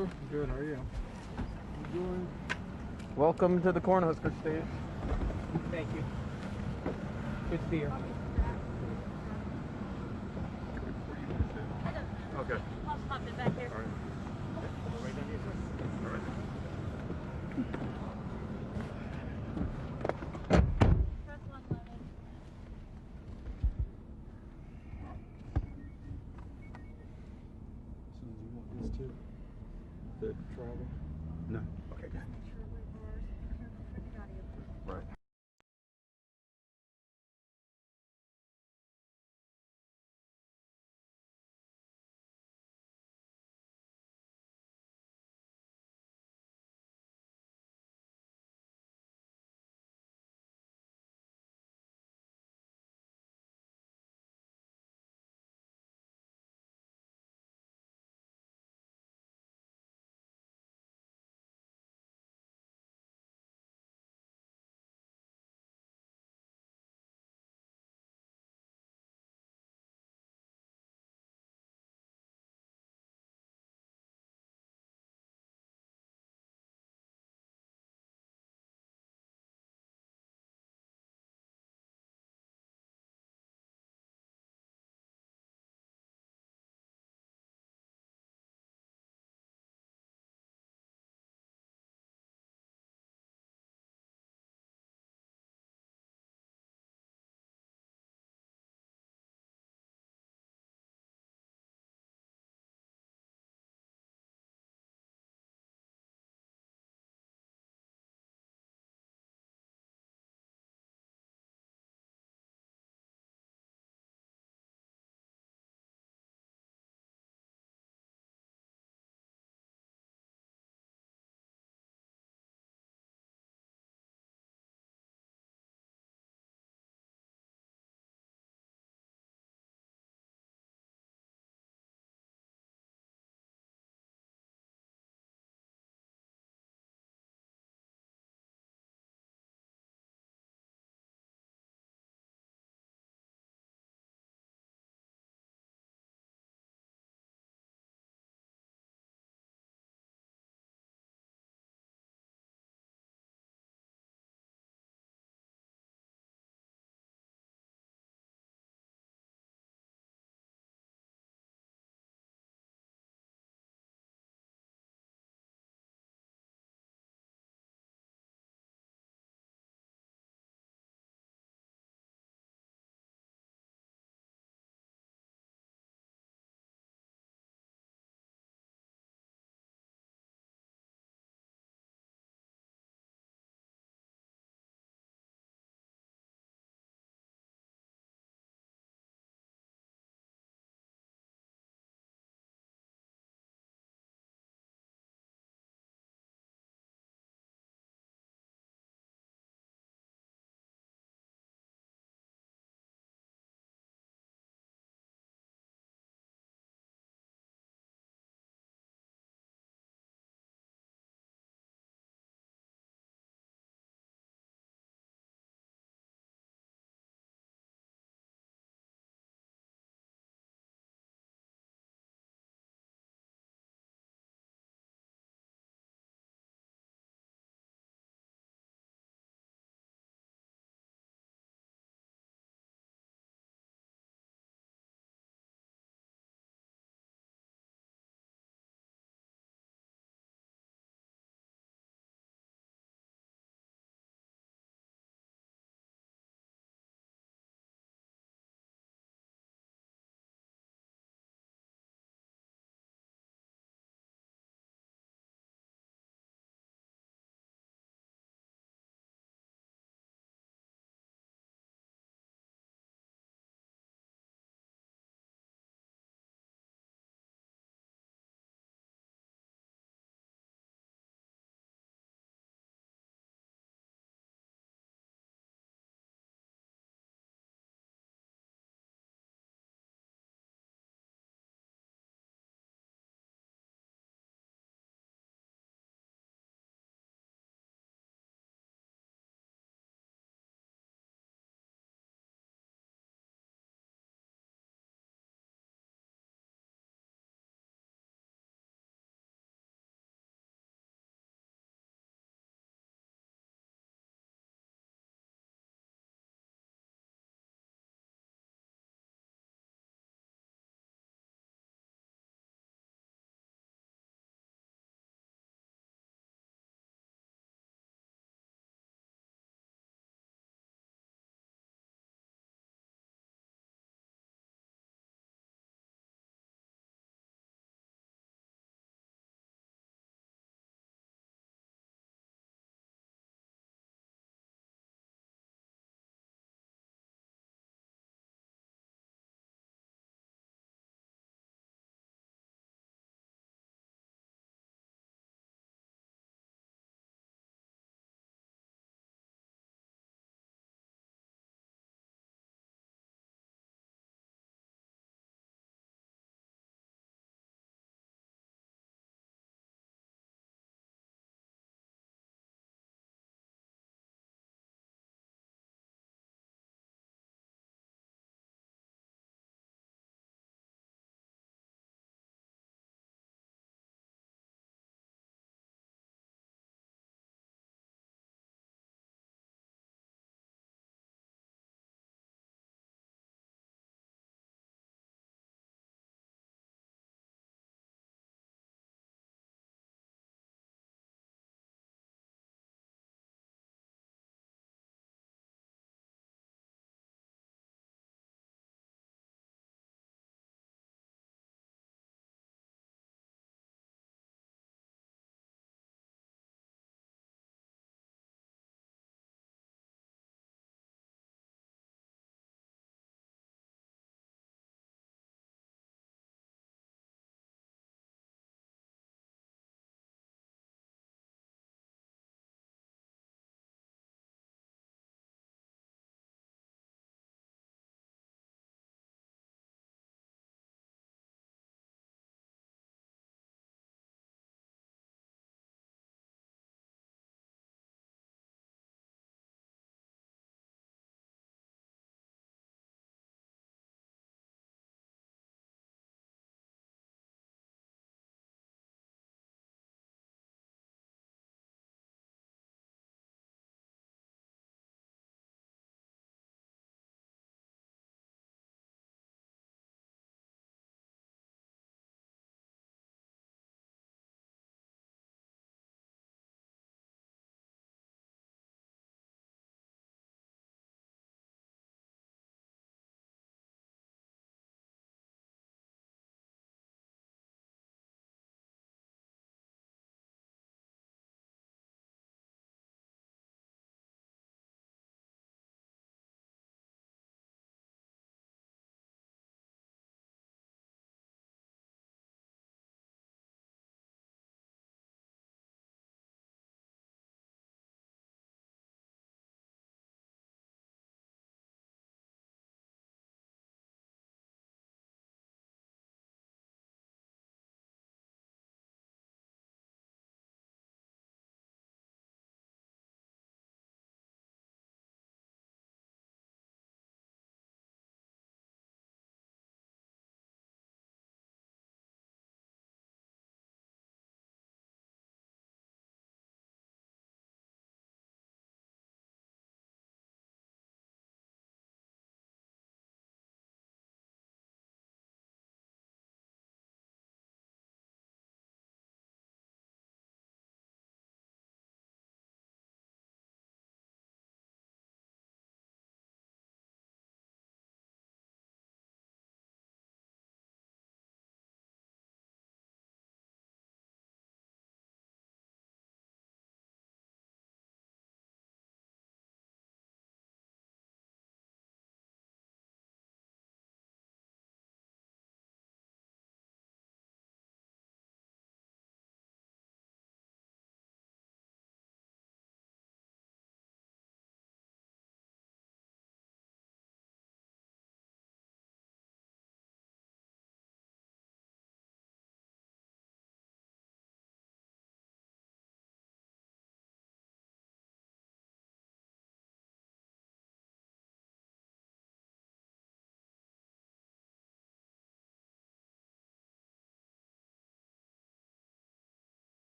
you? Good, how are you? Doing? Welcome to the Cornhusker stage. Thank you. Good to be here. Okay. I'll pop it back here. All right. Right down here, sir. All right. Press one loaded. So do you want this too? The travel? No. Okay, good. Make sure we're audio. Right.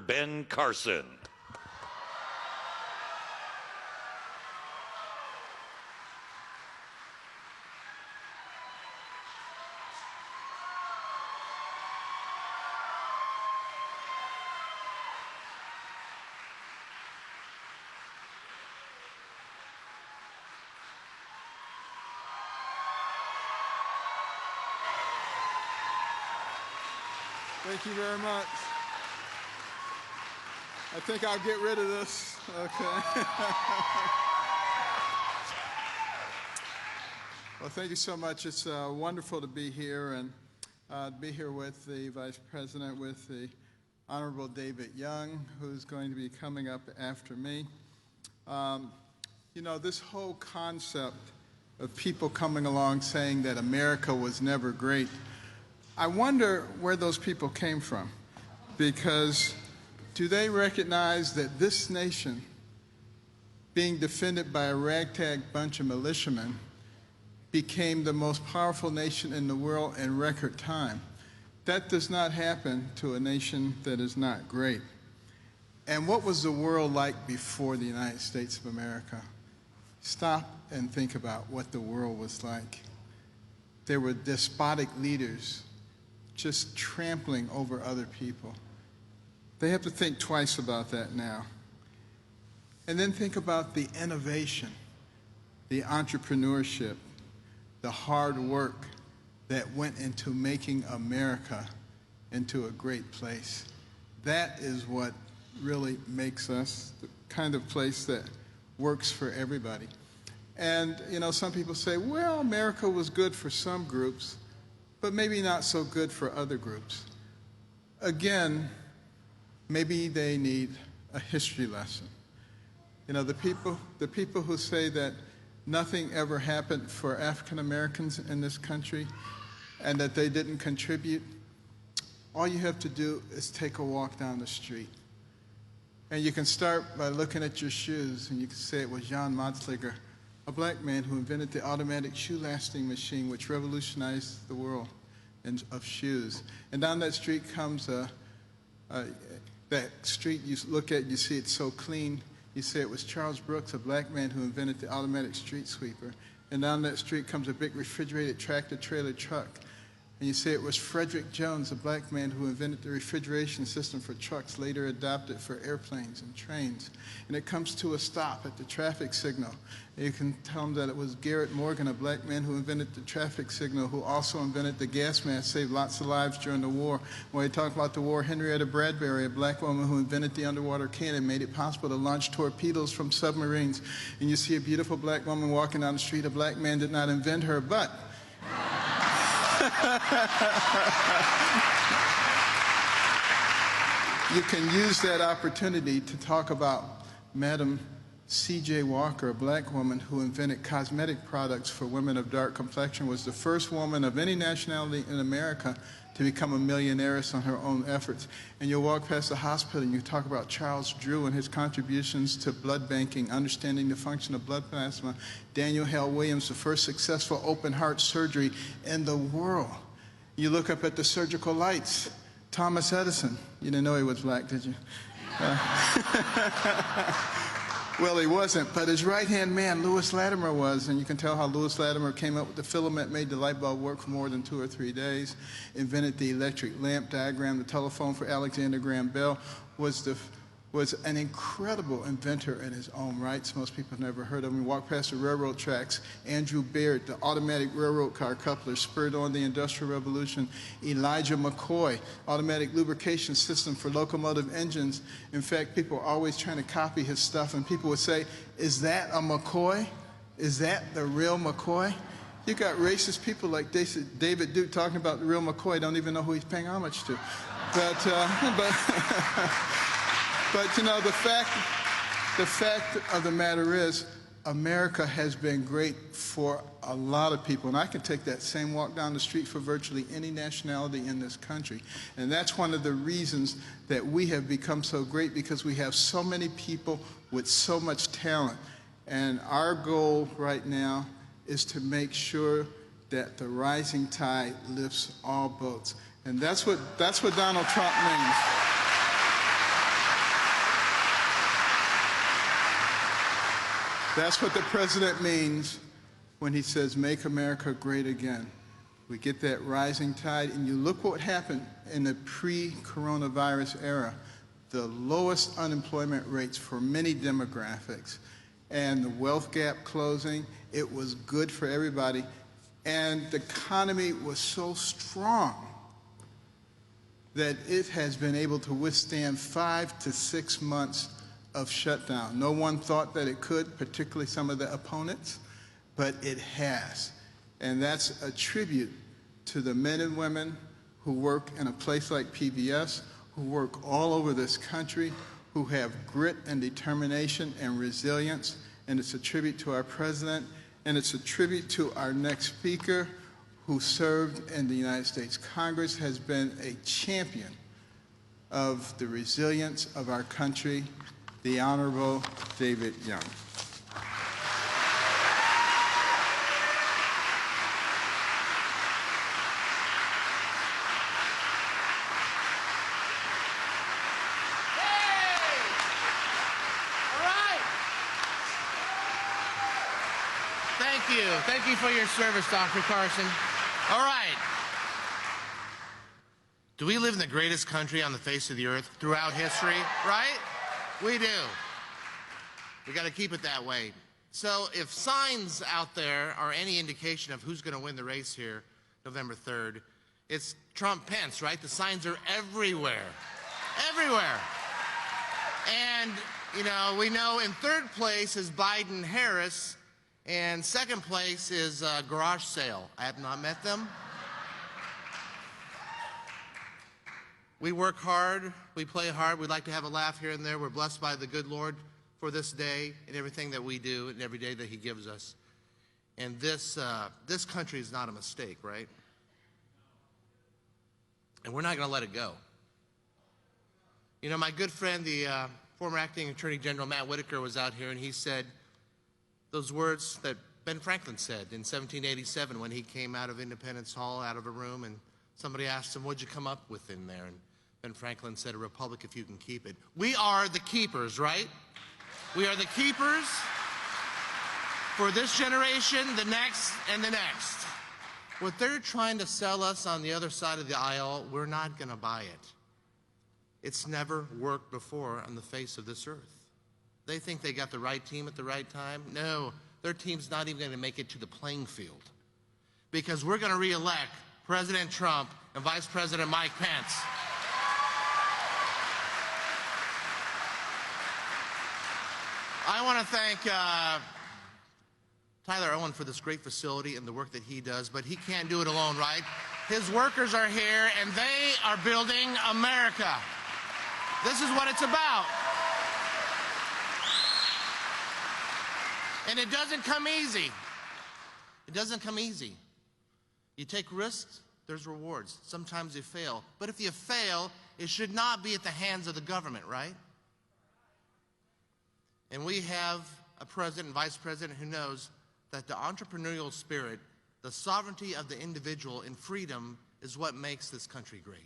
Ben Carson. Thank you very much. I think I'll get rid of this. Okay. Well, thank you so much. It's wonderful to be here and be here with the Vice President, with the Honorable David Young, who's going to be coming up after me. You know, this whole concept of people coming along saying that America was never great, I wonder where those people came from, because do they recognize that this nation, being defended by a ragtag bunch of militiamen, became the most powerful nation in the world in record time? That does not happen to a nation that is not great. And what was the world like before the United States of America? Stop and think about what the world was like. There were despotic leaders just trampling over other people. They have to think twice about that now. And then think about the innovation, the entrepreneurship, the hard work that went into making America into a great place. That is what really makes us the kind of place that works for everybody. And, you know, some people say, well, America was good for some groups, but maybe not so good for other groups. Again, maybe they need a history lesson. You know, the people who say that nothing ever happened for African Americans in this country and that they didn't contribute, all you have to do is take a walk down the street. And you can start by looking at your shoes, and you can say it was Jan Matzliger, a black man who invented the automatic shoe lasting machine, which revolutionized the world of shoes. And down that street comes that street you look at, you see it's so clean, you say it was Charles Brooks, a black man who invented the automatic street sweeper. And down that street comes a big refrigerated tractor trailer truck. And you say it was Frederick Jones, a black man who invented the refrigeration system for trucks, later adopted for airplanes and trains. And it comes to a stop at the traffic signal. And you can tell them that it was Garrett Morgan, a black man who invented the traffic signal, who also invented the gas mask, saved lots of lives during the war. When we talk about the war, Henrietta Bradbury, a black woman who invented the underwater cannon, made it possible to launch torpedoes from submarines. And you see a beautiful black woman walking down the street. A black man did not invent her, but you can use that opportunity to talk about Madam C.J. Walker, a black woman who invented cosmetic products for women of dark complexion, was the first woman of any nationality in America to become a millionairess on her own efforts. And you'll walk past the hospital and you talk about Charles Drew and his contributions to blood banking, understanding the function of blood plasma. Daniel Hale Williams, the first successful open heart surgery in the world. You look up at the surgical lights. Thomas Edison. You didn't know he was black, did you? Well, he wasn't, but his right-hand man, Lewis Latimer, was, and you can tell how Lewis Latimer came up with the filament, made the light bulb work for more than 2 or 3 days, invented the electric lamp diagram, the telephone for Alexander Graham Bell, was an incredible inventor in his own rights. Most people have never heard of him. We walk past the railroad tracks. Andrew Baird, the automatic railroad car coupler, spurred on the Industrial Revolution. Elijah McCoy, automatic lubrication system for locomotive engines. In fact, people are always trying to copy his stuff, and people would say, is that a McCoy? Is that the real McCoy? You got racist people like David Duke talking about the real McCoy, don't even know who he's paying homage to. But you know, the fact of the matter is, America has been great for a lot of people. And I can take that same walk down the street for virtually any nationality in this country. And that's one of the reasons that we have become so great, because we have so many people with so much talent. And our goal right now is to make sure that the rising tide lifts all boats. And that's what Donald Trump means. That's what the president means when he says, make America great again. We get that rising tide, and you look what happened in the pre-coronavirus era, the lowest unemployment rates for many demographics, and the wealth gap closing. It was good for everybody, and the economy was so strong that it has been able to withstand 5 to 6 months of shutdown. No one thought that it could, particularly some of the opponents, but it has. And that's a tribute to the men and women who work in a place like PBS, who work all over this country, who have grit and determination and resilience. And it's a tribute to our president, and it's a tribute to our next speaker, who served in the United States Congress, has been a champion of the resilience of our country, the Honorable David Young. Thank you for your service, Dr. Carson. All right. Do we live in the greatest country on the face of the earth throughout history? Right? We do. We got to keep it that way. So if signs out there are any indication of who's going to win the race here November 3rd, it's Trump-Pence, right? The signs are everywhere. Everywhere. And, you know, we know in third place is Biden-Harris, and second place is Garage Sale. I have not met them. We work hard, we play hard, we like to have a laugh here and there. We're blessed by the good Lord for this day and everything that we do and every day that he gives us. And this country is not a mistake, right? And we're not going to let it go. You know, my good friend, the former acting Attorney General Matt Whitaker, was out here, and he said those words that Ben Franklin said in 1787 when he came out of Independence Hall, out of a room, and somebody asked him, what'd you come up with in there? And Ben Franklin said, a republic if you can keep it. We are the keepers, right? We are the keepers for this generation, the next, and the next. What they're trying to sell us on the other side of the aisle, we're not going to buy it. It's never worked before on the face of this earth. They think they got the right team at the right time. No, their team's not even going to make it to the playing field, because we're going to re-elect President Trump and Vice President Mike Pence. I want to thank Tyler Owen for this great facility and the work that he does, but he can't do it alone, right? His workers are here, and they are building America. This is what it's about. And it doesn't come easy. It doesn't come easy. You take risks, there's rewards. Sometimes you fail. But if you fail, it should not be at the hands of the government, right? And we have a president and vice president who knows that the entrepreneurial spirit, the sovereignty of the individual, and freedom is what makes this country great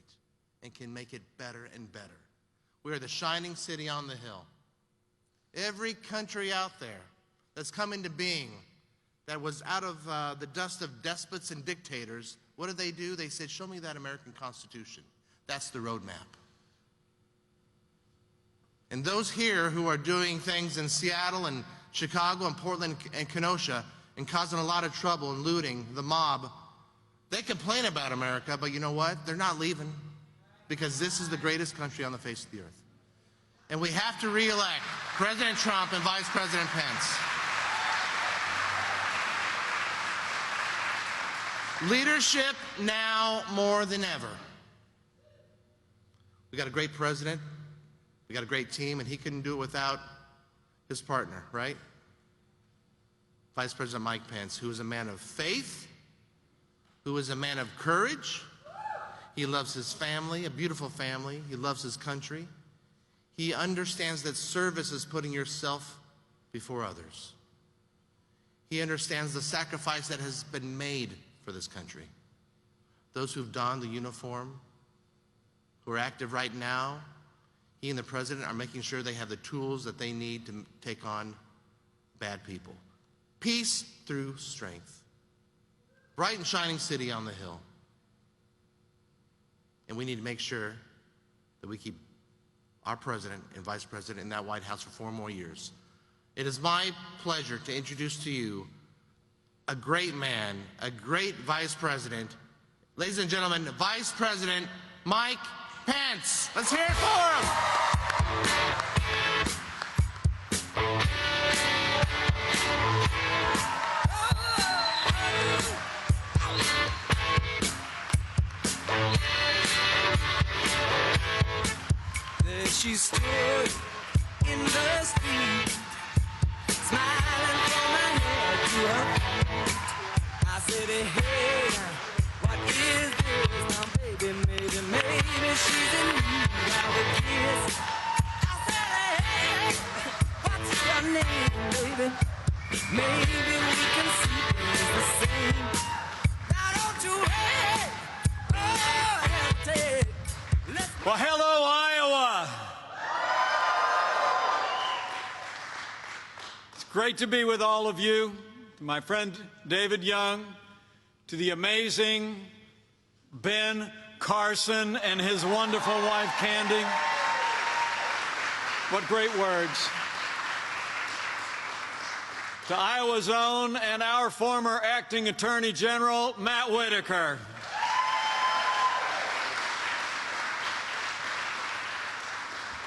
and can make it better and better. We are the shining city on the hill. Every country out there that's come into being that was out of the dust of despots and dictators, what did they do? They said, show me that American Constitution. That's the roadmap. And those here who are doing things in Seattle and Chicago and Portland and Kenosha and causing a lot of trouble and looting, the mob, they complain about America, but you know what? They're not leaving, because this is the greatest country on the face of the earth. And we have to re-elect President Trump and Vice President Pence. Leadership now more than ever. We got a great president. We got a great team, and he couldn't do it without his partner, right? Vice President Mike Pence, who is a man of faith, who is a man of courage. He loves his family, a beautiful family. He loves his country. He understands that service is putting yourself before others. He understands the sacrifice that has been made for this country. Those who've donned the uniform, who are active right now, he and the president are making sure they have the tools that they need to take on bad people. Peace through strength. Bright and shining city on the hill. And we need to make sure that we keep our president and vice president in that White House for 4 more years. It is my pleasure to introduce to you a great man, a great vice president. Ladies and gentlemen, Vice President Mike Pence. Let's hear it for him. There she stood in the street, smiling from her head to her feet. I said, hey, what is this? Now, baby, maybe she's in need of a kiss. I said, hey, what's your name, baby? Maybe we can see things the same. Now, don't you hate, hesitate. Well, hello, Iowa. It's great to be with all of you. To my friend David Young, to the amazing Ben Carson and his wonderful wife, Candy. What great words. To Iowa's own and our former acting Attorney General, Matt Whitaker.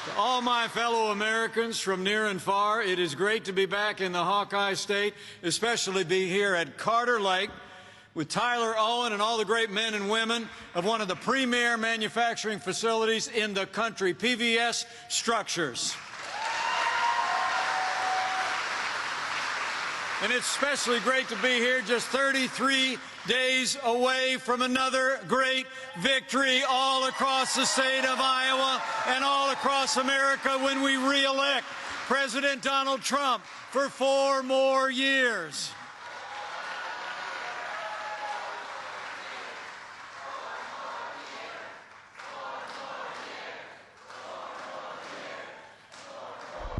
To all my fellow Americans from near and far, it is great to be back in the Hawkeye State, especially be here at Carter Lake with Tyler Owen and all the great men and women of one of the premier manufacturing facilities in the country, PVS Structures. And it's especially great to be here just 33 days away from another great victory all across the state of Iowa and all across America when we re-elect President Donald Trump for 4 more years.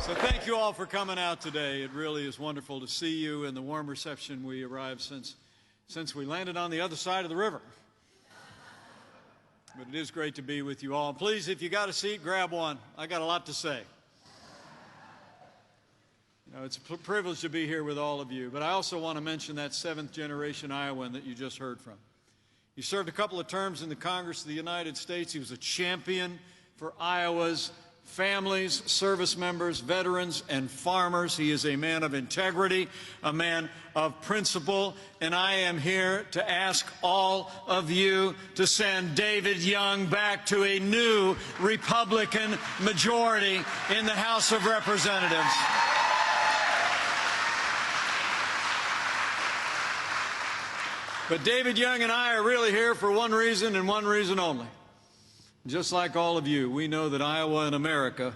So thank you all for coming out today. It really is wonderful to see you and the warm reception we arrived since we landed on the other side of the river. But it is great to be with you all. Please, if you got a seat, grab one. I got a lot to say. You know, it's a privilege to be here with all of you. But I also want to mention that 7th-generation Iowan that you just heard from. He served a couple of terms in the Congress of the United States. He was a champion for Iowa's families, service members, veterans, and farmers. He is a man of integrity, a man of principle, and I am here to ask all of you to send David Young back to a new Republican majority in the House of Representatives. But David Young and I are really here for one reason and one reason only. Just like all of you, we know that Iowa and America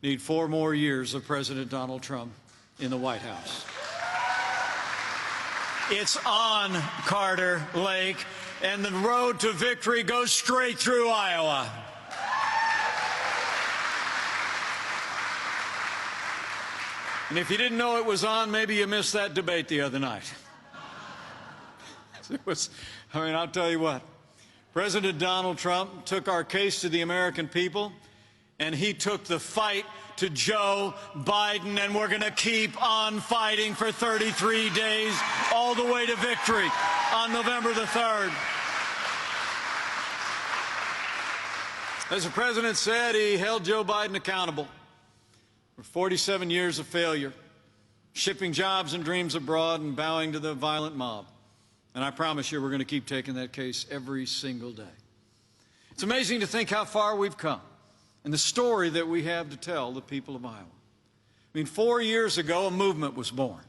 need 4 more years of President Donald Trump in the White House. It's on Carter Lake, and the road to victory goes straight through Iowa. And if you didn't know it was on, maybe you missed that debate the other night. I'll tell you what. President Donald Trump took our case to the American people, and he took the fight to Joe Biden, and we're going to keep on fighting for 33 days all the way to victory on November the 3rd. As the president said, he held Joe Biden accountable for 47 years of failure, shipping jobs and dreams abroad and bowing to the violent mob. And I promise you we're going to keep taking that case every single day. It's amazing to think how far we've come and the story that we have to tell the people of Iowa. I mean, 4 years ago, a movement was born,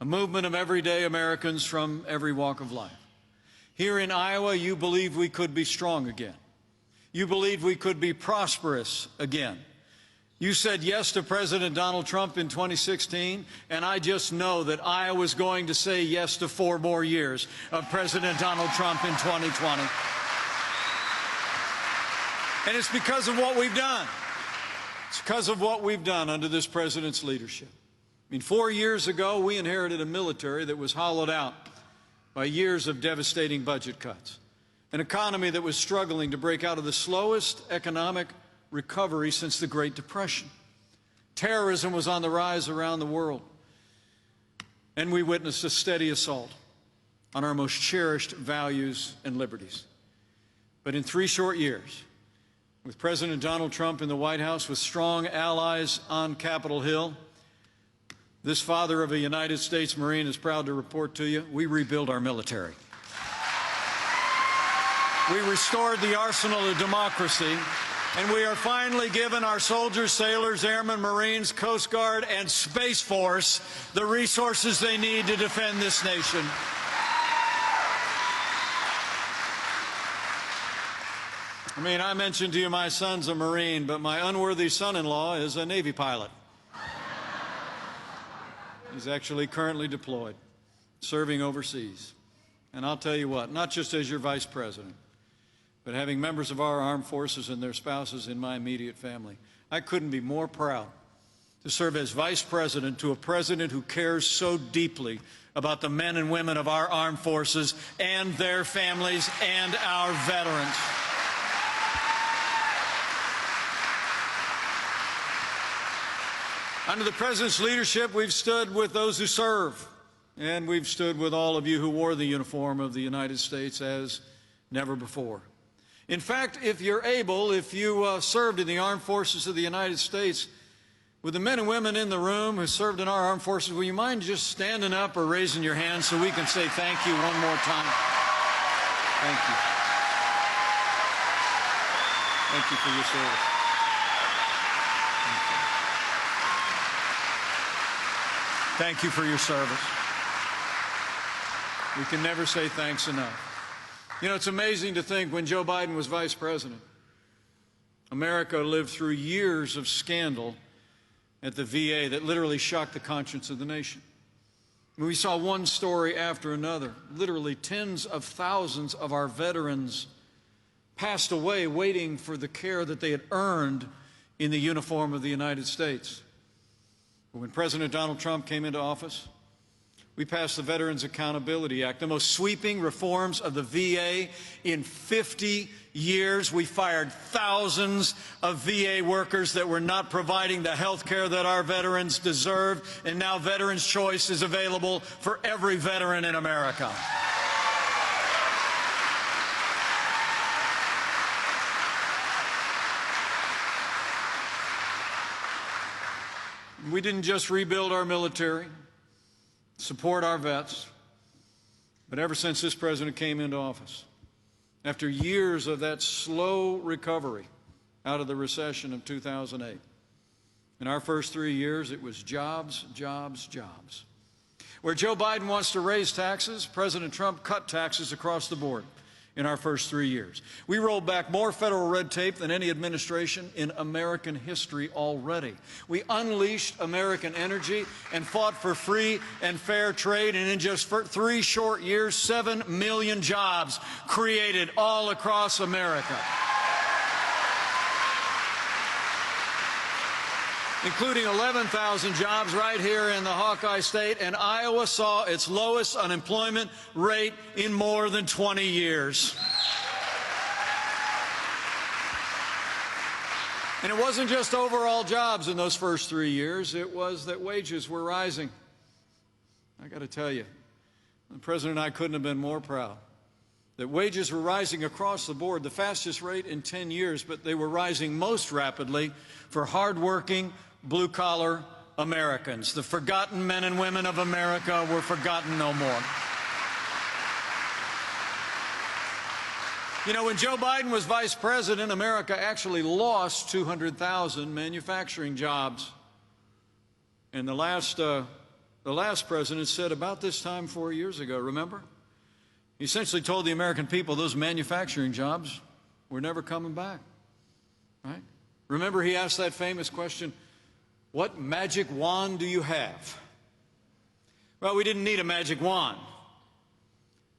a movement of everyday Americans from every walk of life. Here in Iowa, you believed we could be strong again. You believed we could be prosperous again. You said yes to President Donald Trump in 2016, and I just know that Iowa's going to say yes to 4 more years of President Donald Trump in 2020. And it's because of what we've done. It's because of what we've done under this president's leadership. mean, 4 years ago, we inherited a military that was hollowed out by years of devastating budget cuts, an economy that was struggling to break out of the slowest economic recovery since the Great Depression. Terrorism was on the rise around the world, and we witnessed a steady assault on our most cherished values and liberties. But in 3 short years, with President Donald Trump in the White House, with strong allies on Capitol Hill, this father of a United States Marine is proud to report to you, we rebuilt our military. We restored the arsenal of democracy, and we are finally giving our soldiers, sailors, airmen, Marines, Coast Guard, and Space Force the resources they need to defend this nation. I mean, I mentioned to you my son's a Marine, but my unworthy son-in-law is a Navy pilot. He's actually currently deployed, serving overseas. And I'll tell you what, not just as your vice president, but having members of our armed forces and their spouses in my immediate family, I couldn't be more proud to serve as vice president to a president who cares so deeply about the men and women of our armed forces and their families and our veterans. Under the President's leadership, we've stood with those who serve, and we've stood with all of you who wore the uniform of the United States as never before. In fact, if you're able, if you served in the armed forces of the United States, with the men and women in the room who served in our armed forces, will you mind just standing up or raising your hand so we can say thank you one more time? Thank you. Thank you for your service. Thank you for your service. We can never say thanks enough. You know, it's amazing to think when Joe Biden was vice president, America lived through years of scandal at the VA that literally shocked the conscience of the nation. We saw one story after another. Literally tens of thousands of our veterans passed away waiting for the care that they had earned in the uniform of the United States. When President Donald Trump came into office, we passed the Veterans Accountability Act, the most sweeping reforms of the VA in 50 years. We fired thousands of VA workers that were not providing the health care that our veterans deserve, and now Veterans Choice is available for every veteran in America. We didn't just rebuild our military, support our vets, but ever since this president came into office, after years of that slow recovery out of the recession of 2008, in our first 3 years, it was jobs, jobs, jobs. Where Joe Biden wants to raise taxes, President Trump cut taxes across the board in our first 3 years. We rolled back more federal red tape than any administration in American history already. We unleashed American energy and fought for free and fair trade, and in just 3 short years, 7 million jobs created all across America, including 11,000 jobs right here in the Hawkeye State, and Iowa saw its lowest unemployment rate in more than 20 years. And it wasn't just overall jobs in those first 3 years, it was that wages were rising. I got to tell you, the President and I couldn't have been more proud that wages were rising across the board, the fastest rate in 10 years, but they were rising most rapidly for hardworking, blue-collar Americans. The forgotten men and women of America were forgotten no more. You know, when Joe Biden was vice president, America actually lost 200,000 manufacturing jobs. And the last president said about this time 4 years ago, remember? He essentially told the American people those manufacturing jobs were never coming back, right? Remember, he asked that famous question, what magic wand do you have? Well, we didn't need a magic wand.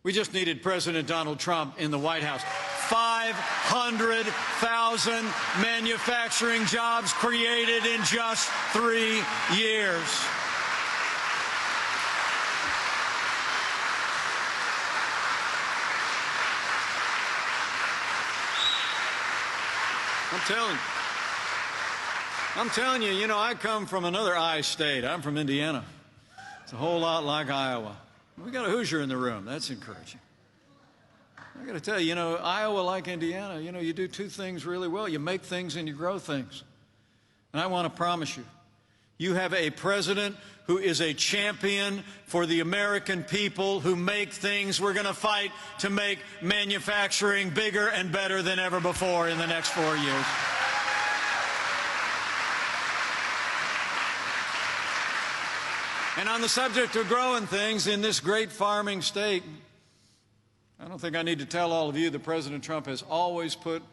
We just needed President Donald Trump in the White House. 500,000 manufacturing jobs created in just 3 years. I'm telling you, you know, I come from another I state. I'm from Indiana. It's a whole lot like Iowa. We got a Hoosier in the room. That's encouraging. I got to tell you, you know, Iowa, like Indiana, you know, you do two things really well. You make things and you grow things. And I want to promise you, you have a president who is a champion for the American people, who make things. We're going to fight to make manufacturing bigger and better than ever before in the next 4 years. And on the subject of growing things in this great farming state, I don't think I need to tell all of you that President Trump has always put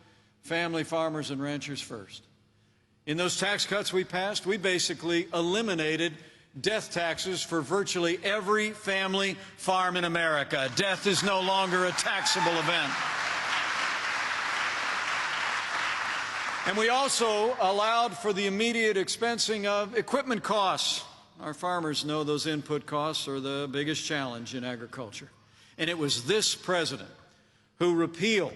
family farmers and ranchers first. In those tax cuts we passed, we basically eliminated death taxes for virtually every family farm in America. Death is no longer a taxable event. And we also allowed for the immediate expensing of equipment costs. Our farmers know those input costs are the biggest challenge in agriculture. And it was this president who repealed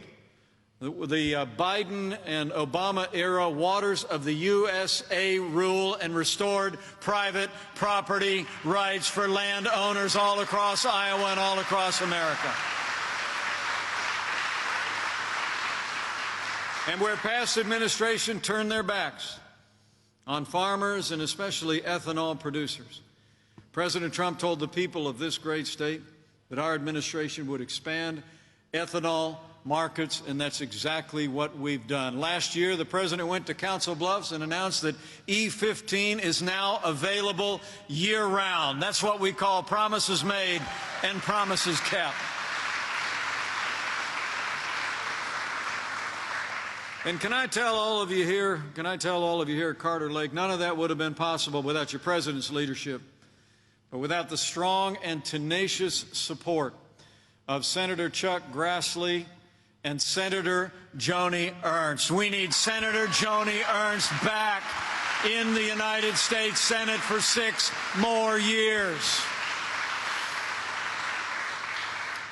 the Biden and Obama era Waters of the USA rule and restored private property rights for landowners all across Iowa and all across America. And where past administration turned their backs on farmers and especially ethanol producers, President Trump told the people of this great state that our administration would expand ethanol markets, and that's exactly what we've done. Last year, the president went to Council Bluffs and announced that E15 is now available year-round. That's what we call promises made and promises kept. And can I tell all of you here at Carter Lake, none of that would have been possible without your president's leadership, but without the strong and tenacious support of Senator Chuck Grassley and Senator Joni Ernst. We need Senator Joni Ernst back in the United States Senate for 6 more years.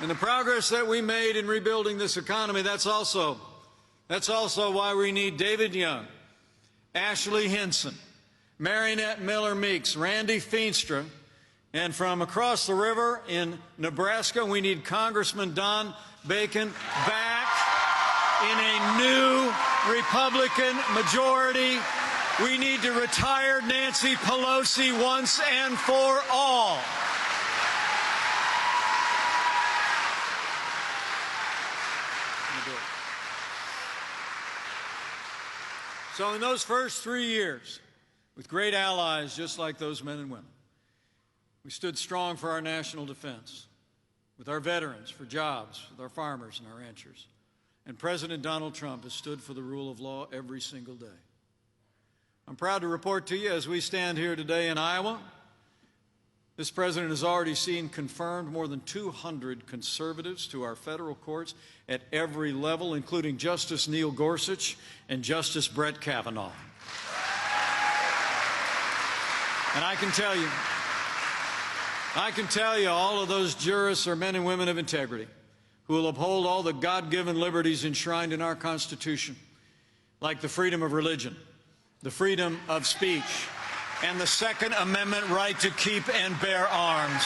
And the progress that we made in rebuilding this economy, that's also why we need David Young, Ashley Hinson, Marinette Miller Meeks, Randy Feenstra, and from across the river in Nebraska, we need Congressman Don Bacon back in a new Republican majority. We need to retire Nancy Pelosi once and for all. So in those first 3 years, with great allies just like those men and women, we stood strong for our national defense, with our veterans, for jobs, with our farmers and our ranchers. And President Donald Trump has stood for the rule of law every single day. I'm proud to report to you, as we stand here today in Iowa, this president has already seen confirmed more than 200 conservatives to our federal courts at every level, including Justice Neil Gorsuch and Justice Brett Kavanaugh. And I can tell you all of those jurists are men and women of integrity who will uphold all the God-given liberties enshrined in our Constitution, like the freedom of religion, the freedom of speech, and the Second Amendment right to keep and bear arms.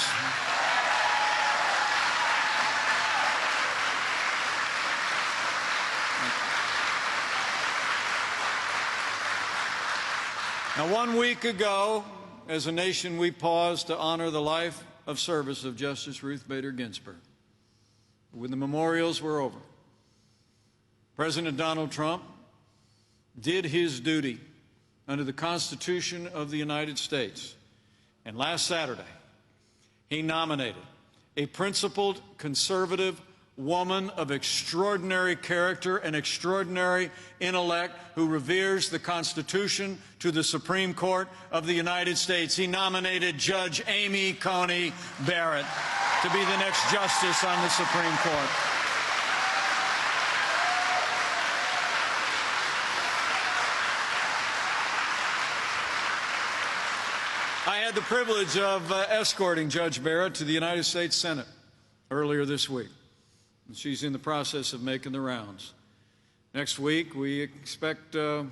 Now, 1 week ago, as a nation, we paused to honor the life of service of Justice Ruth Bader Ginsburg. When the memorials were over, President Donald Trump did his duty under the Constitution of the United States. And last Saturday, he nominated a principled, conservative woman of extraordinary character and extraordinary intellect who reveres the Constitution to the Supreme Court of the United States. He nominated Judge Amy Coney Barrett to be the next justice on the Supreme Court. I had the privilege of escorting Judge Barrett to the United States Senate earlier this week. She's in the process of making the rounds. Next week, we expect in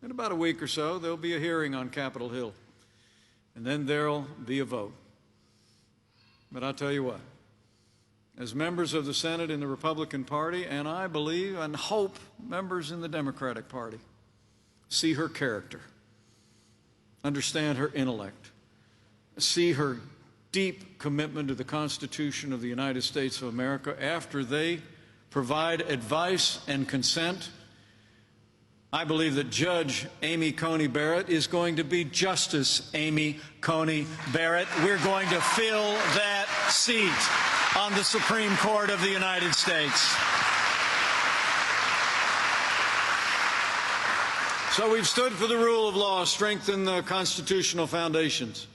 about a week or so, there'll be a hearing on Capitol Hill. And then there'll be a vote. But I'll tell you what, as members of the Senate in the Republican Party, and I believe and hope members in the Democratic Party, see her character, understand her intellect, see her deep commitment to the Constitution of the United States of America after they provide advice and consent, I believe that Judge Amy Coney Barrett is going to be Justice Amy Coney Barrett. We're going to fill that seat on the Supreme Court of the United States. So we've stood for the rule of law, strengthened the constitutional foundations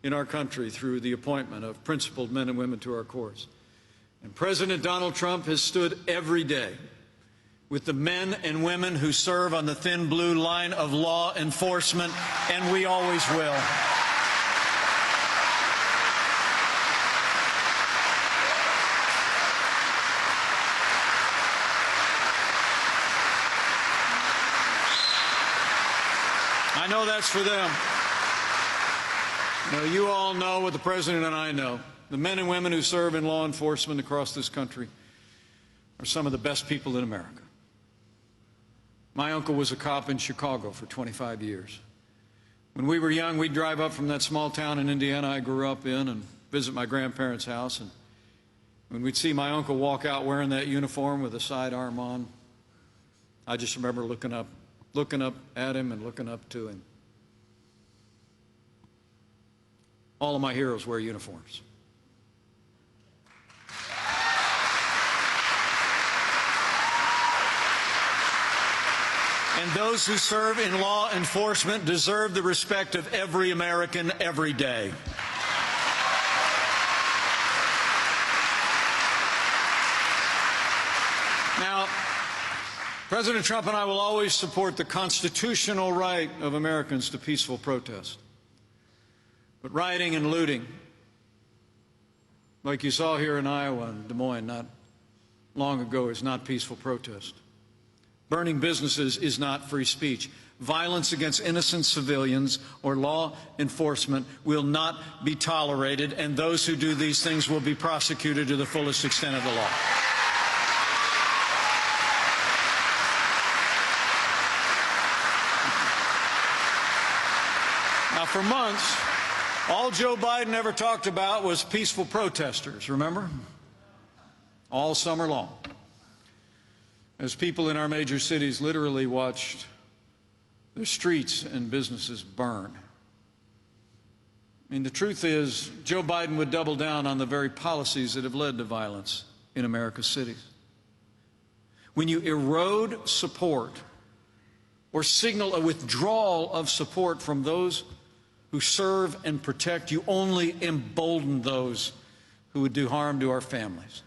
in our country through the appointment of principled men and women to our courts. And President Donald Trump has stood every day with the men and women who serve on the thin blue line of law enforcement, and we always will. I know that's for them. Now, you all know what the President and I know. The men and women who serve in law enforcement across this country are some of the best people in America. My uncle was a cop in Chicago for 25 years. When we were young, we'd drive up from that small town in Indiana I grew up in and visit my grandparents' house. And when we'd see my uncle walk out wearing that uniform with a sidearm on, I just remember looking up at him and looking up to him. All of my heroes wear uniforms. And those who serve in law enforcement deserve the respect of every American every day. Now, President Trump and I will always support the constitutional right of Americans to peaceful protest. But rioting and looting, like you saw here in Iowa and Des Moines not long ago, is not peaceful protest. Burning businesses is not free speech. Violence against innocent civilians or law enforcement will not be tolerated, and those who do these things will be prosecuted to the fullest extent of the law. Now, for months, all Joe Biden ever talked about was peaceful protesters, remember? All summer long, as people in our major cities literally watched their streets and businesses burn. I mean, the truth is, Joe Biden would double down on the very policies that have led to violence in America's cities. When you erode support or signal a withdrawal of support from those who serve and protect, you only embolden those who would do harm to our families.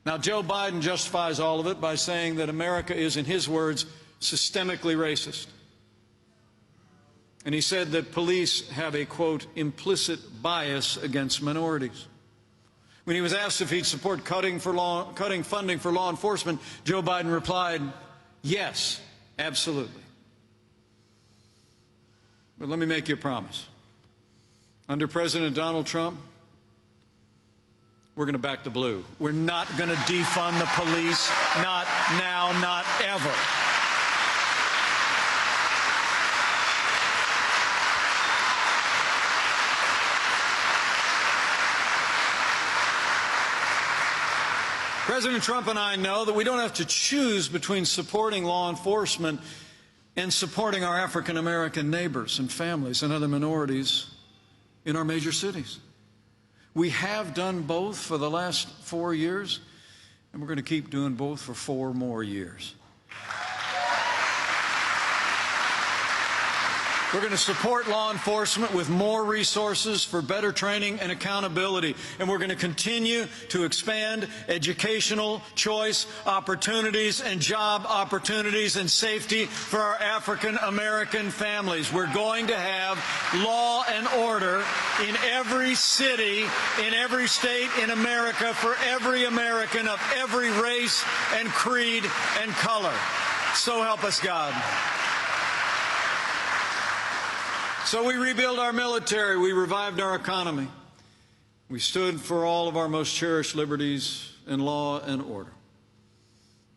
Now, Joe Biden justifies all of it by saying that America is, in his words, systemically racist. And he said that police have a, quote, implicit bias against minorities. When he was asked if he'd support cutting funding for law enforcement, Joe Biden replied, yes, absolutely. But let me make you a promise. Under President Donald Trump, we're going to back the blue. We're not going to defund the police, not now, not ever. President Trump and I know that we don't have to choose between supporting law enforcement and supporting our African American neighbors and families and other minorities in our major cities. We have done both for the last 4 years, and we're going to keep doing both for 4 more years. We're going to support law enforcement with more resources for better training and accountability. And we're going to continue to expand educational choice opportunities and job opportunities and safety for our African American families. We're going to have law and order in every city, in every state in America, for every American of every race and creed and color. So help us God. So we rebuilt our military, we revived our economy. We stood for all of our most cherished liberties and law and order.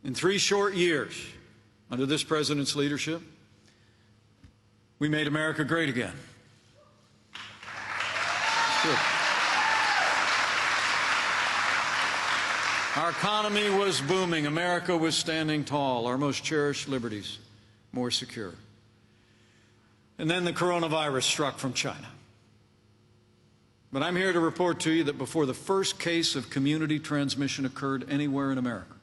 In 3 short years, under this president's leadership, we made America great again. Good. Our economy was booming. America was standing tall. Our most cherished liberties more secure. And then the coronavirus struck from China. But I'm here to report to you that before the first case of community transmission occurred anywhere in America,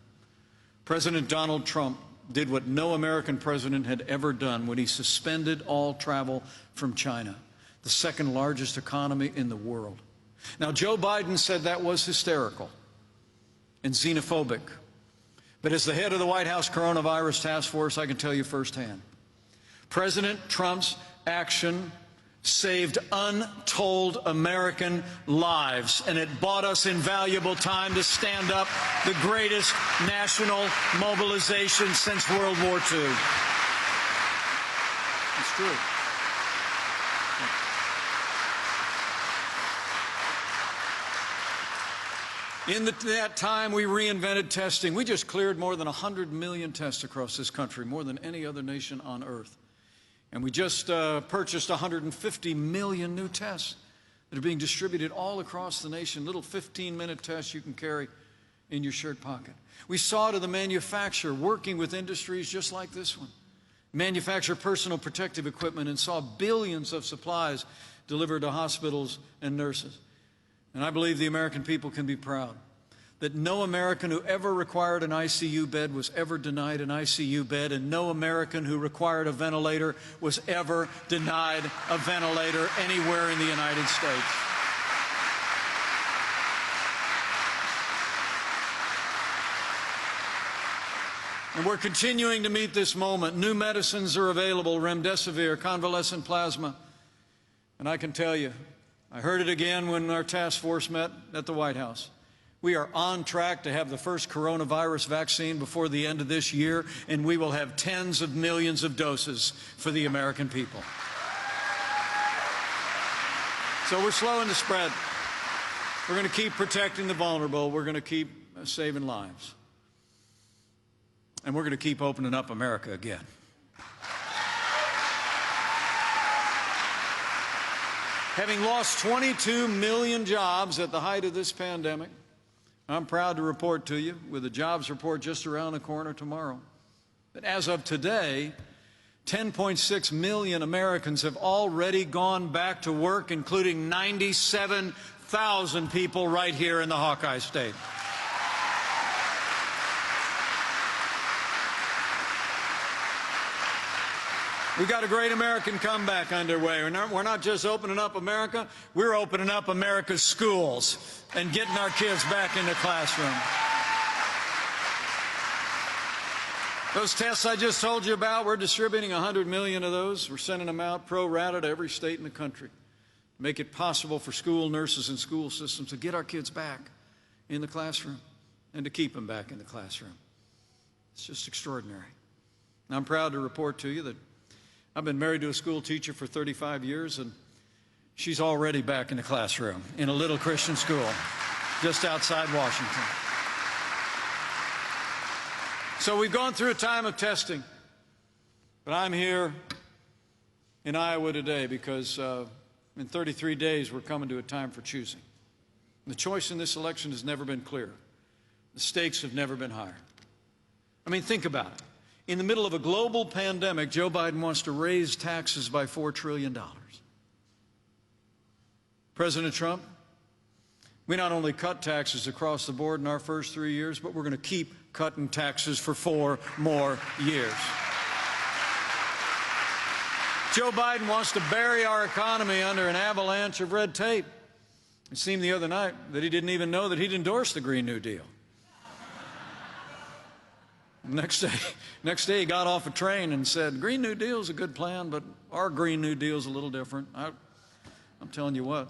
President Donald Trump did what no American president had ever done when he suspended all travel from China, the second largest economy in the world. Now, Joe Biden said that was hysterical and xenophobic. But as the head of the White House Coronavirus Task Force, I can tell you firsthand, President Trump's action saved untold American lives, and it bought us invaluable time to stand up the greatest national mobilization since World War II. It's true. In that time, we reinvented testing. We just cleared more than 100 million tests across this country, more than any other nation on earth. And we just purchased 150 million new tests that are being distributed all across the nation, little 15-minute tests you can carry in your shirt pocket. We saw to the manufacturer, working with industries just like this one, manufacture personal protective equipment, and saw billions of supplies delivered to hospitals and nurses. And I believe the American people can be proud that no American who ever required an ICU bed was ever denied an ICU bed, and no American who required a ventilator was ever denied a ventilator anywhere in the United States. And we're continuing to meet this moment. New medicines are available, remdesivir, convalescent plasma. And I can tell you, I heard it again when our task force met at the White House. We are on track to have the first coronavirus vaccine before the end of this year, and we will have tens of millions of doses for the American people. So we're slowing the spread. We're going to keep protecting the vulnerable. We're going to keep saving lives. And we're going to keep opening up America again. Having lost 22 million jobs at the height of this pandemic, I'm proud to report to you, with a jobs report just around the corner tomorrow, that as of today, 10.6 million Americans have already gone back to work, including 97,000 people right here in the Hawkeye State. We've got a great American comeback underway. We're not just opening up America, we're opening up America's schools and getting our kids back in the classroom. Those tests I just told you about, we're distributing 100 million of those. We're sending them out pro rata to every state in the country. Make it possible for school nurses and school systems to get our kids back in the classroom and to keep them back in the classroom. It's just extraordinary. And I'm proud to report to you that I've been married to a school teacher for 35 years, and she's already back in the classroom in a little Christian school just outside Washington. So we've gone through a time of testing, but I'm here in Iowa today because in 33 days we're coming to a time for choosing. The choice in this election has never been clearer. The stakes have never been higher. I mean, think about it. In the middle of a global pandemic, Joe Biden wants to raise taxes by $4 trillion. President Trump, we not only cut taxes across the board in our first 3 years, but we're going to keep cutting taxes for 4 more years. Joe Biden wants to bury our economy under an avalanche of red tape. It seemed the other night that he didn't even know that he'd endorsed the Green New Deal. Next day he got off a train and said, Green New Deal is a good plan, but our Green New Deal is a little different. I'm telling you what,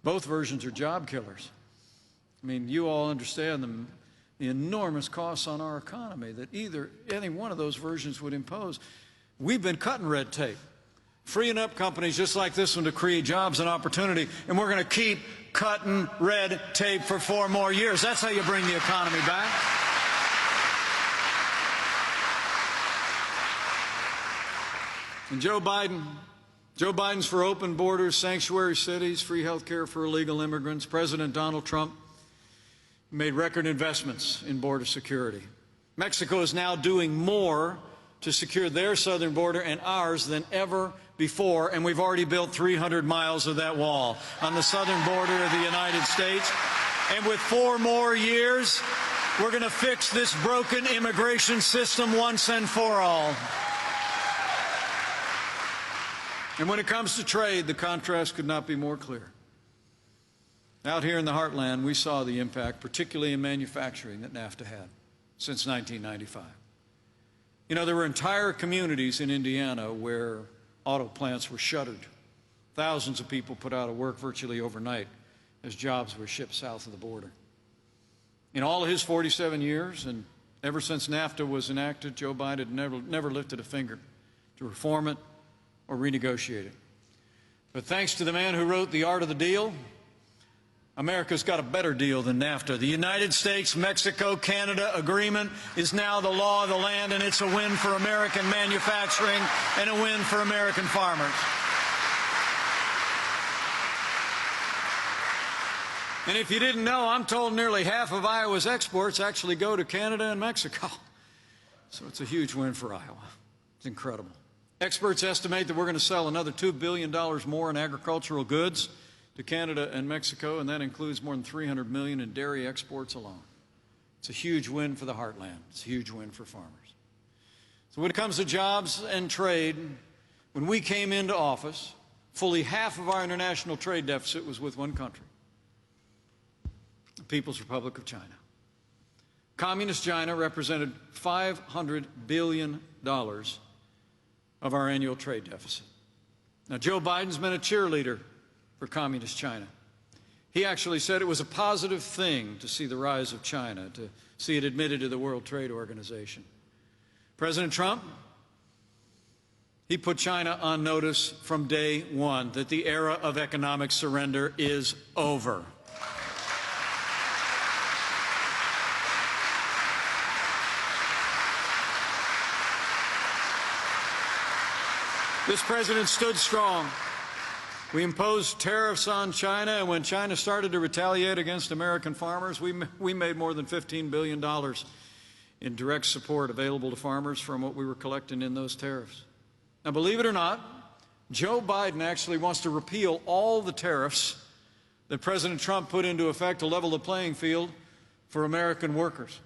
both versions are job killers. I mean, you all understand the enormous costs on our economy that any one of those versions would impose. We've been cutting red tape, freeing up companies just like this one to create jobs and opportunity, and we're going to keep cutting red tape for 4 more years. That's how you bring the economy back. And Joe Biden's for open borders, sanctuary cities, free health care for illegal immigrants. President Donald Trump made record investments in border security. Mexico is now doing more to secure their southern border and ours than ever before, and we've already built 300 miles of that wall on the southern border of the United States. And with 4 more years, we're going to fix this broken immigration system once and for all. And when it comes to trade, the contrast could not be more clear. Out here in the heartland, we saw the impact, particularly in manufacturing, that NAFTA had since 1995. You know, there were entire communities in Indiana where auto plants were shuttered. Thousands of people put out of work virtually overnight as jobs were shipped south of the border. In all of his 47 years, and ever since NAFTA was enacted, Joe Biden had never lifted a finger to reform it or renegotiate it. But thanks to the man who wrote The Art of the Deal, America's got a better deal than NAFTA. The United States-Mexico-Canada agreement is now the law of the land, and it's a win for American manufacturing and a win for American farmers. And if you didn't know, I'm told nearly half of Iowa's exports actually go to Canada and Mexico. So it's a huge win for Iowa. It's incredible. Experts estimate that we're going to sell another $2 billion more in agricultural goods to Canada and Mexico, and that includes more than $300 million in dairy exports alone. It's a huge win for the heartland. It's a huge win for farmers. So when it comes to jobs and trade, when we came into office, fully half of our international trade deficit was with one country, the People's Republic of China. Communist China represented $500 billion of our annual trade deficit. Now, Joe Biden's been a cheerleader for Communist China. He actually said it was a positive thing to see the rise of China, to see it admitted to the World Trade Organization. President Trump, he put China on notice from day one that the era of economic surrender is over. This president stood strong. We imposed tariffs on China, and when China started to retaliate against American farmers, we made more than $15 billion in direct support available to farmers from what we were collecting in those tariffs. Now, believe it or not, Joe Biden actually wants to repeal all the tariffs that President Trump put into effect to level the playing field for American workers.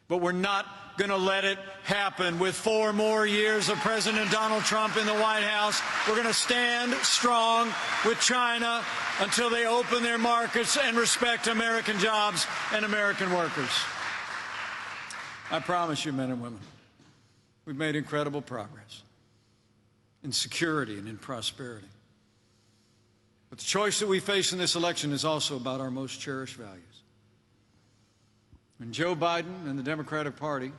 But we're not going to let it happen. With 4 more years of President Donald Trump in the White House, we're going to stand strong with China until they open their markets and respect American jobs and American workers. I promise you, men and women, we've made incredible progress in security and in prosperity. But the choice that we face in this election is also about our most cherished values. And Joe Biden and the Democratic Party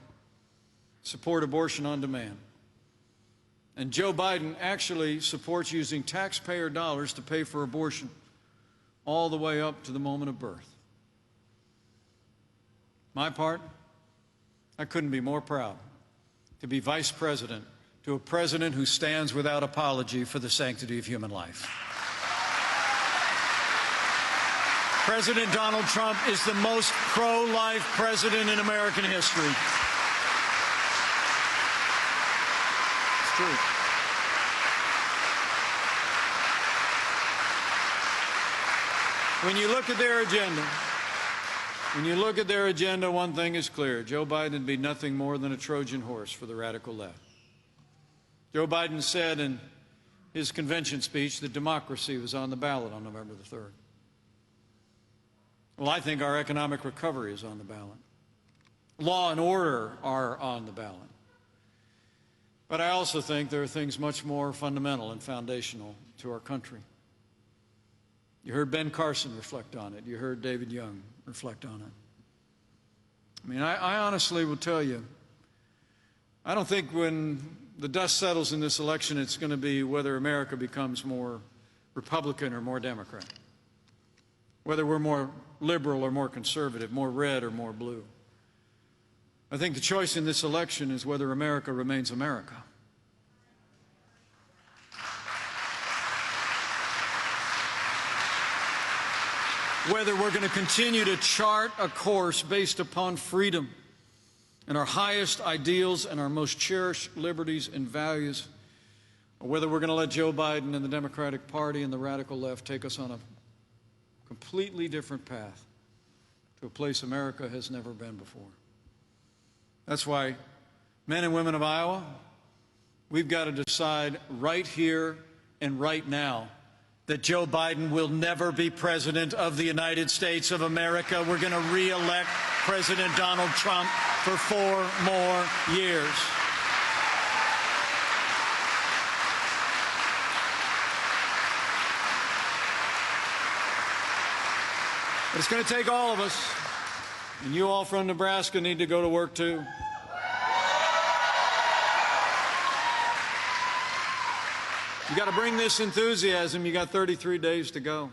support abortion on demand. And Joe Biden actually supports using taxpayer dollars to pay for abortion all the way up to the moment of birth. My part, I couldn't be more proud to be vice president to a president who stands without apology for the sanctity of human life. President Donald Trump is the most pro-life president in American history. It's true. When you look at their agenda, one thing is clear. Joe Biden would be nothing more than a Trojan horse for the radical left. Joe Biden said in his convention speech that democracy was on the ballot on November the 3rd. Well, I think our economic recovery is on the ballot. Law and order are on the ballot. But I also think there are things much more fundamental and foundational to our country. You heard Ben Carson reflect on it. You heard David Young reflect on it. I mean, I honestly will tell you, I don't think when the dust settles in this election, it's going to be whether America becomes more Republican or more Democrat, whether we're more liberal or more conservative, more red or more blue. I think the choice in this election is whether America remains America. Whether we're going to continue to chart a course based upon freedom and our highest ideals and our most cherished liberties and values, or whether we're going to let Joe Biden and the Democratic Party and the radical left take us on a completely different path to a place America has never been before. That's why, men and women of Iowa, we've got to decide right here and right now that Joe Biden will never be president of the United States of America. We're going to re-elect President Donald Trump for 4 more years. But it's going to take all of us, and you all from Nebraska need to go to work too. You got to bring this enthusiasm. You got 33 days to go.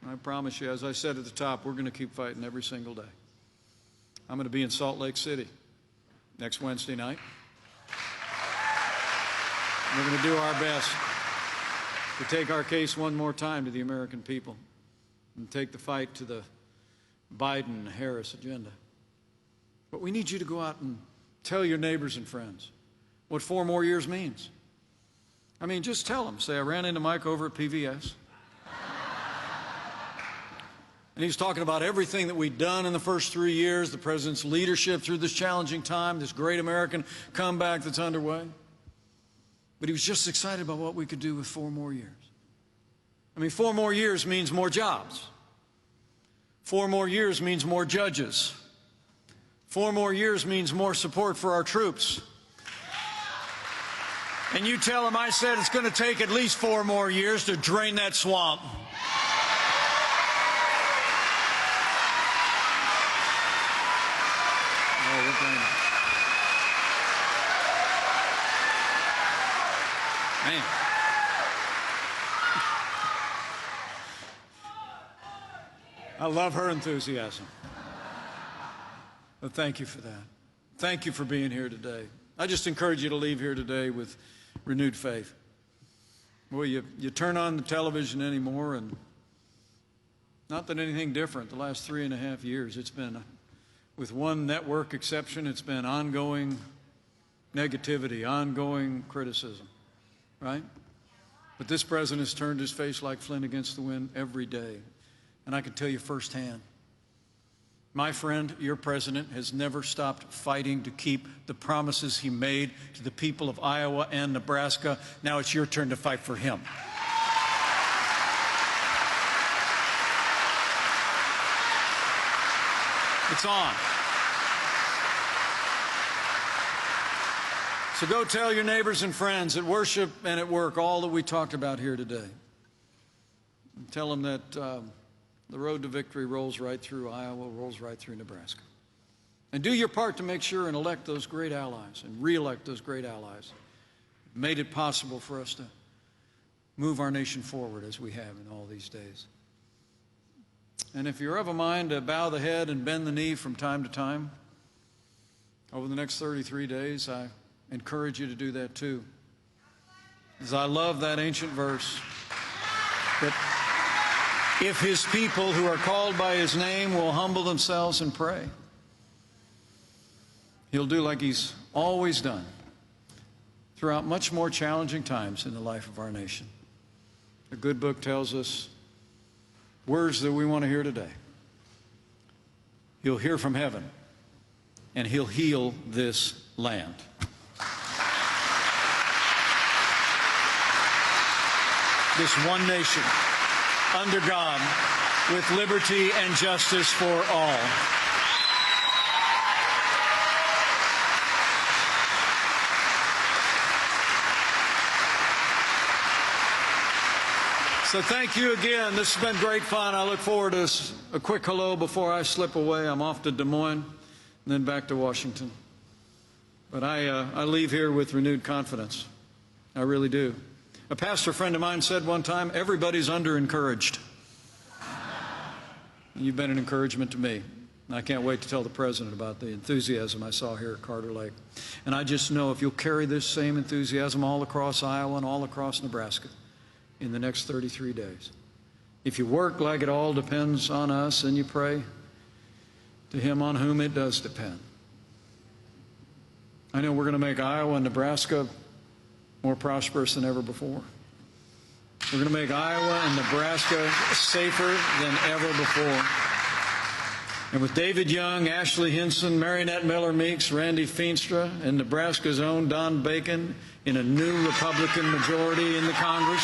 I promise you, as I said at the top, we're going to keep fighting every single day. I'm going to be in Salt Lake City next Wednesday night. We're going to do our best to take our case one more time to the American people and take the fight to the Biden-Harris agenda. But we need you to go out and tell your neighbors and friends what 4 more years means. I mean, just tell them. Say, I ran into Mike over at PVS. And he was talking about everything that we'd done in the first 3 years, the president's leadership through this challenging time, this great American comeback that's underway. But he was just excited about what we could do with 4 more years. I mean, 4 more years means more jobs. 4 more years means more judges. 4 more years means more support for our troops. And you tell them I said it's going to take at least 4 more years to drain that swamp. Oh, we're going to. Man. I love her enthusiasm. But thank you for that. Thank you for being here today. I just encourage you to leave here today with renewed faith. Well, you turn on the television anymore, and not that anything different the last 3.5 years. It's been, with one network exception, it's been ongoing negativity, ongoing criticism, right? But this president has turned his face like flint against the wind every day. And I can tell you firsthand, my friend, your president has never stopped fighting to keep the promises he made to the people of Iowa and Nebraska. Now it's your turn to fight for him. It's on. So go tell your neighbors and friends at worship and at work all that we talked about here today. And tell them that the road to victory rolls right through Iowa, rolls right through Nebraska. And do your part to make sure and elect those great allies and re-elect those great allies. Made it possible for us to move our nation forward as we have in all these days. And if you're of a mind to bow the head and bend the knee from time to time, over the next 33 days, I encourage you to do that too. Because I love that ancient verse that if his people who are called by his name will humble themselves and pray, he'll do like he's always done throughout much more challenging times in the life of our nation. The good book tells us words that we want to hear today. He'll hear from heaven, and he'll heal this land. this one nation, under God, with liberty and justice for all. So thank you again. This has been great fun. I look forward to a quick hello before I slip away. I'm off to Des Moines and then back to Washington. But I leave here with renewed confidence. I really do. A pastor friend of mine said one time, everybody's under-encouraged. You've been an encouragement to me. And I can't wait to tell the President about the enthusiasm I saw here at Carter Lake. And I just know if you'll carry this same enthusiasm all across Iowa and all across Nebraska in the next 33 days. If you work like it all depends on us and you pray to Him on whom it does depend. I know we're going to make Iowa and Nebraska more prosperous than ever before. We're going to make Iowa and Nebraska safer than ever before. And with David Young, Ashley Hinson, Marionette Miller-Meeks, Randy Feenstra, and Nebraska's own Don Bacon in a new Republican majority in the Congress,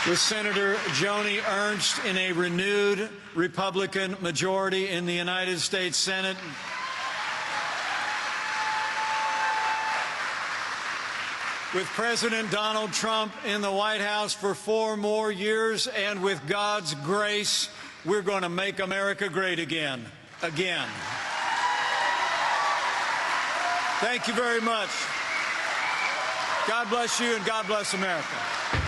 with Senator Joni Ernst in a renewed Republican majority in the United States Senate, with President Donald Trump in the White House for 4 more years, and with God's grace, we're going to make America great again. Again. Thank you very much. God bless you and God bless America.